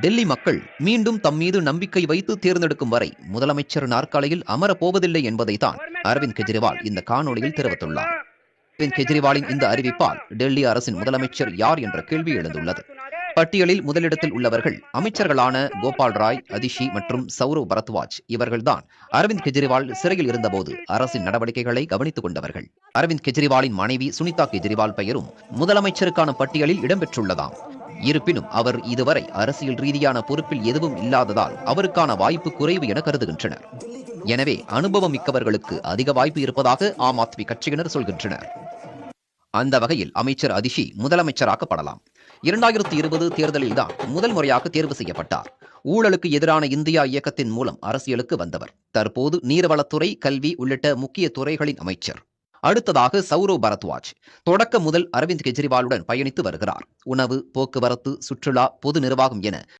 டெல்லி மக்கள் மீண்டும் தம் மீது நம்பிக்கை வைத்து தேர்ந்தெடுக்கும் வரை முதலமைச்சர் நாற்காலியில் அமரப்போவதில்லை என்பதைத்தான் அரவிந்த் கெஜ்ரிவால் இந்த காணொளியில் தெரிவித்துள்ளார். அரவிந்த் கெஜ்ரிவாலின் இந்த அறிவிப்பால் டெல்லி அரசின் முதலமைச்சர் யார் என்ற கேள்வி எழுந்துள்ளது. பட்டியலில் முதலிடத்தில் உள்ளவர்கள் அமைச்சர்களான கோபால் ராய், அதிஷி மற்றும் சௌரவ் பரத்வாஜ். இவர்கள்தான் அரவிந்த் கெஜ்ரிவால் சிறையில் இருந்தபோது அரசின் நடவடிக்கைகளை கவனித்துக் கொண்டவர்கள். அரவிந்த் கெஜ்ரிவாலின் மனைவி சுனிதா கெஜ்ரிவால் பெயரும் முதலமைச்சருக்கான பட்டியலில் இடம்பெற்றுள்ளதாம். இருப்பினும் அவர் இதுவரை அரசியல் ரீதியான பொறுப்பில் எதுவும் இல்லாததால் அவருக்கான வாய்ப்பு குறைவு என கருதுகின்றனர். எனவே அனுபவம் மிக்கவர்களுக்கு அதிக வாய்ப்பு இருப்பதாக ஆம் ஆத்மி கட்சியினர் சொல்கின்றனர். அந்த வகையில் அமைச்சர் அதிஷி முதலமைச்சராக்கப்படலாம். 2020 தேர்தலில்தான் முதல் முறையாக தேர்வு செய்யப்பட்டார். ஊழலுக்கு எதிரான இந்தியா இயக்கத்தின் மூலம் அரசியலுக்கு வந்தவர். தற்போது நீர்வளத்துறை, கல்வி உள்ளிட்ட முக்கிய துறைகளின் அமைச்சர். அடுத்ததாக சௌரவ் பரத்வாஜ் தொடக்க முதல் அரவிந்த் கெஜ்ரிவாலுடன் பயணித்து வருகிறார். உணவு, போக்குவரத்து, சுற்றுலா, பொது நிர்வாகம் என